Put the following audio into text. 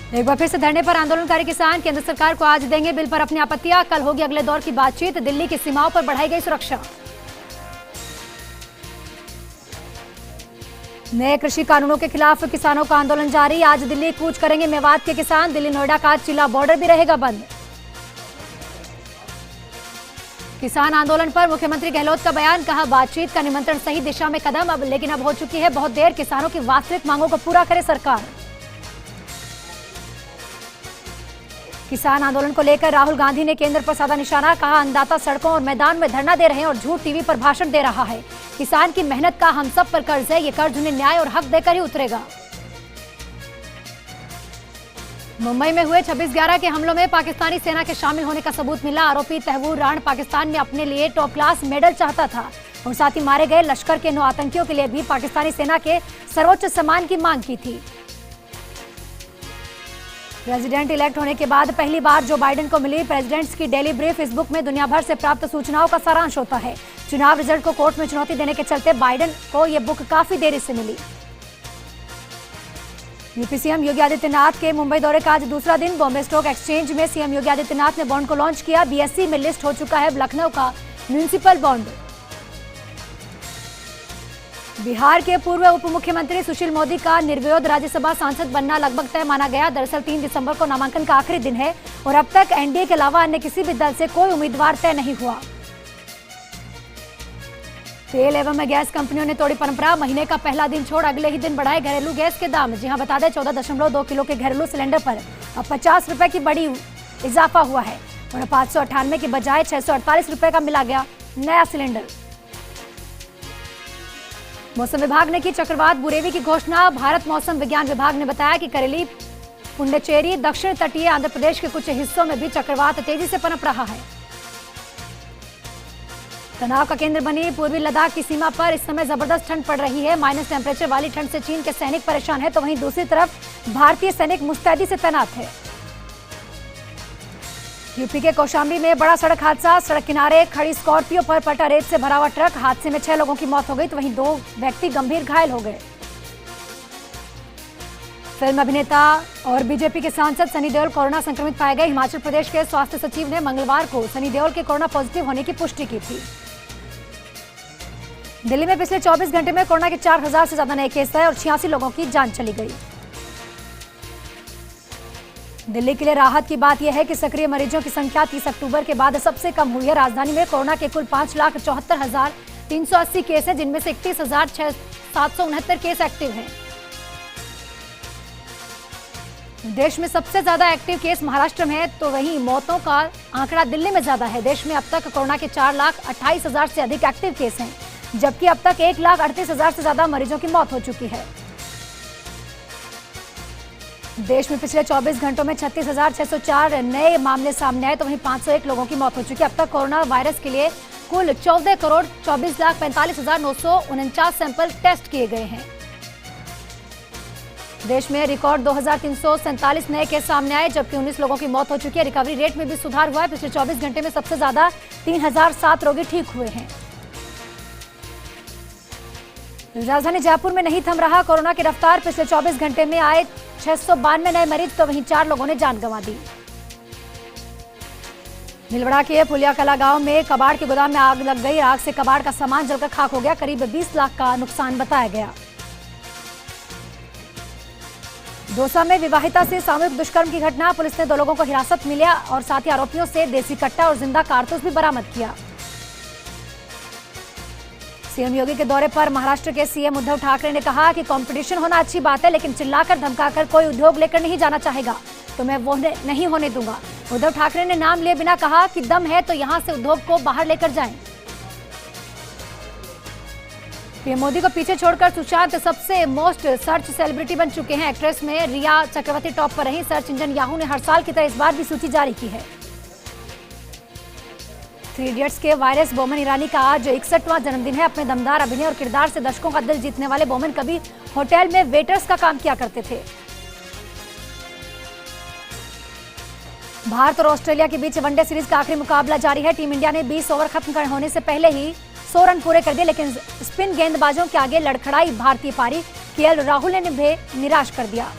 एक बार फिर से धरने पर आंदोलनकारी किसान केंद्र सरकार को आज देंगे बिल पर अपनी आपत्तियां। कल होगी अगले दौर की बातचीत। दिल्ली की सीमाओं पर बढ़ाई गई सुरक्षा। नए कृषि कानूनों के खिलाफ किसानों का आंदोलन जारी। आज दिल्ली कूच करेंगे मेवात के किसान। दिल्ली नोएडा का चिल्ला बॉर्डर भी रहेगा बंद। किसान आंदोलन पर मुख्यमंत्री गहलोत का बयान। कहा, बातचीत का निमंत्रण सही दिशा में कदम, लेकिन अब हो चुकी है बहुत देर। किसानों की वास्तविक मांगों को पूरा करे सरकार। किसान आंदोलन को लेकर राहुल गांधी ने केंद्र पर साधा निशाना। कहा, अन्नदाता सड़कों और मैदान में धरना दे रहे हैं और झूठ टीवी पर भाषण दे रहा है। किसान की मेहनत का हम सब पर कर्ज है। ये कर्ज उन्हें न्याय और हक देकर ही उतरेगा। मुंबई में हुए 26/11 के हमलों में पाकिस्तानी सेना के शामिल होने का सबूत मिला। आरोपी तहवूर राण पाकिस्तान में अपने लिए टॉप क्लास मेडल चाहता था और साथ ही मारे गए लश्कर के 9 आतंकियों के लिए भी पाकिस्तानी सेना के सर्वोच्च सम्मान की मांग की थी। प्रेसिडेंट इलेक्ट होने के बाद पहली बार जो बाइडेन को मिली प्रेसिडेंट्स की डेली ब्रीफ। इस बुक में दुनिया भर से प्राप्त सूचनाओं का सारांश होता है। चुनाव रिजल्ट को कोर्ट में चुनौती देने के चलते बाइडेन को यह बुक काफी देरी से मिली। यूपी सीएम योगी आदित्यनाथ के मुंबई दौरे का आज दूसरा दिन। बॉम्बे स्टॉक एक्सचेंज में सीएम योगी आदित्यनाथ ने बॉन्ड को लॉन्च किया। बीएसई में लिस्ट हो चुका है लखनऊ का म्यूनिसिपल बॉन्ड। बिहार के पूर्व उप मुख्यमंत्री सुशील मोदी का निर्विरोध राज्यसभा सांसद बनना लगभग तय माना गया। दरअसल 3 दिसंबर को नामांकन का आखिरी दिन है और अब तक एनडीए के अलावा अन्य किसी भी दल से कोई उम्मीदवार तय नहीं हुआ। तेल एवं गैस कंपनियों ने तोड़ी परंपरा। महीने का पहला दिन छोड़ अगले ही दिन बढ़ाए घरेलू गैस के दाम। जी हां, बता दें 14.2 किलो के घरेलू सिलेंडर पर अब 50 रुपए की बड़ी इजाफा हुआ है और 598 की बजाय 648 रुपए का मिला गया नया सिलेंडर। मौसम विभाग ने की चक्रवात बुरेवी की घोषणा। भारत मौसम विज्ञान विभाग ने बताया कि करेली, पुंडचेरी, दक्षिण तटीय आंध्र प्रदेश के कुछ हिस्सों में भी चक्रवात तेजी से पनप रहा है। तनाव का केंद्र बनी पूर्वी लद्दाख की सीमा पर इस समय जबरदस्त ठंड पड़ रही है। माइनस टेम्परेचर वाली ठंड से चीन के सैनिक परेशान है तो वहीं दूसरी तरफ भारतीय सैनिक मुस्तैदी से तैनात है। यूपी के कौशाम्बी में बड़ा सड़क हादसा। सड़क किनारे खड़ी स्कॉर्पियो पर पलटा रेत से भरा हुआ ट्रक। हादसे में 6 लोगों की मौत हो गई तो वहीं 2 व्यक्ति गंभीर घायल हो गए। फिल्म अभिनेता और बीजेपी के सांसद सनी देओल कोरोना संक्रमित पाए गए। हिमाचल प्रदेश के स्वास्थ्य सचिव ने मंगलवार को सनी देओल के कोरोना पॉजिटिव होने की पुष्टि की थी। दिल्ली में पिछले 24 घंटे में कोरोना के 4000 से ज्यादा नए केस आए और 86 लोगों की जान चली गई। दिल्ली के लिए राहत की बात यह है कि सक्रिय मरीजों की संख्या 30 अक्टूबर के बाद सबसे कम हुई है। राजधानी में कोरोना के कुल 5,74,380 केस हैं, जिनमें से 31,769 केस एक्टिव हैं। देश में सबसे ज्यादा एक्टिव केस महाराष्ट्र में है तो वहीं मौतों का आंकड़ा दिल्ली में ज्यादा है। देश में अब तक कोरोना के 4,28,000 से अधिक एक्टिव केस हैं, जबकि अब तक 1,38,000 से ज्यादा मरीजों की मौत हो चुकी है। देश में पिछले 24 घंटों में 36,604 नए मामले सामने आए तो वहीं 501 लोगों की मौत हो चुकी है। अब तक कोरोना वायरस के लिए कुल 14,24,45,949 सैंपल टेस्ट किए गए हैं। देश में रिकॉर्ड 2,347 नए केस सामने आए जबकि 19 लोगों की मौत हो चुकी है। रिकवरी रेट में भी सुधार हुआ है। पिछले 24 घंटे में सबसे ज्यादा 3,007 रोगी ठीक हुए हैं। राजधानी जयपुर में नहीं थम रहा कोरोना की रफ्तार। पिछले 24 घंटे में आए 692 नए मरीज तो वहीं 4 लोगों ने जान गंवा दी। भिलवाड़ा के पुलिया कला गांव में कबाड़ के गोदाम में आग लग गई। आग से कबाड़ का सामान जलकर खाक हो गया। करीब 20 लाख का नुकसान बताया गया। दौसा में विवाहिता से सामूहिक दुष्कर्म की घटना। पुलिस ने 2 लोगों को हिरासत में लिया और साथ ही आरोपियों से देसी कट्टा और जिंदा कारतूस भी बरामद किया। सीएम योगी के दौरे पर महाराष्ट्र के सीएम उद्धव ठाकरे ने कहा कि कंपटीशन होना अच्छी बात है, लेकिन चिल्लाकर धमकाकर कोई उद्योग लेकर नहीं जाना चाहेगा तो मैं वो नहीं होने दूंगा। उद्धव ठाकरे ने नाम लिए बिना कहा कि दम है तो यहां से उद्योग को बाहर लेकर जाएं। पीएम मोदी को पीछे छोड़कर सुशांत सबसे मोस्ट सर्च सेलिब्रिटी बन चुके हैं। एक्ट्रेस में रिया चक्रवर्ती टॉप पर रही। सर्च इंजन याहू ने हर साल की तरह इस बार भी सूची जारी की है। 3 इडियट्स के वायरस बोमन ईरानी का आज 61वां जन्मदिन है। अपने दमदार अभिनय और किरदार से दर्शकों का दिल जीतने वाले बोमन कभी होटल में वेटर्स का काम किया करते थे। भारत और ऑस्ट्रेलिया के बीच वनडे सीरीज का आखिरी मुकाबला जारी है। टीम इंडिया ने 20 ओवर खत्म होने से पहले ही 100 रन पूरे कर दिए, लेकिन स्पिन गेंदबाजों के आगे लड़खड़ाई भारतीय पारी केएल राहुल ने भी निराश कर दिया।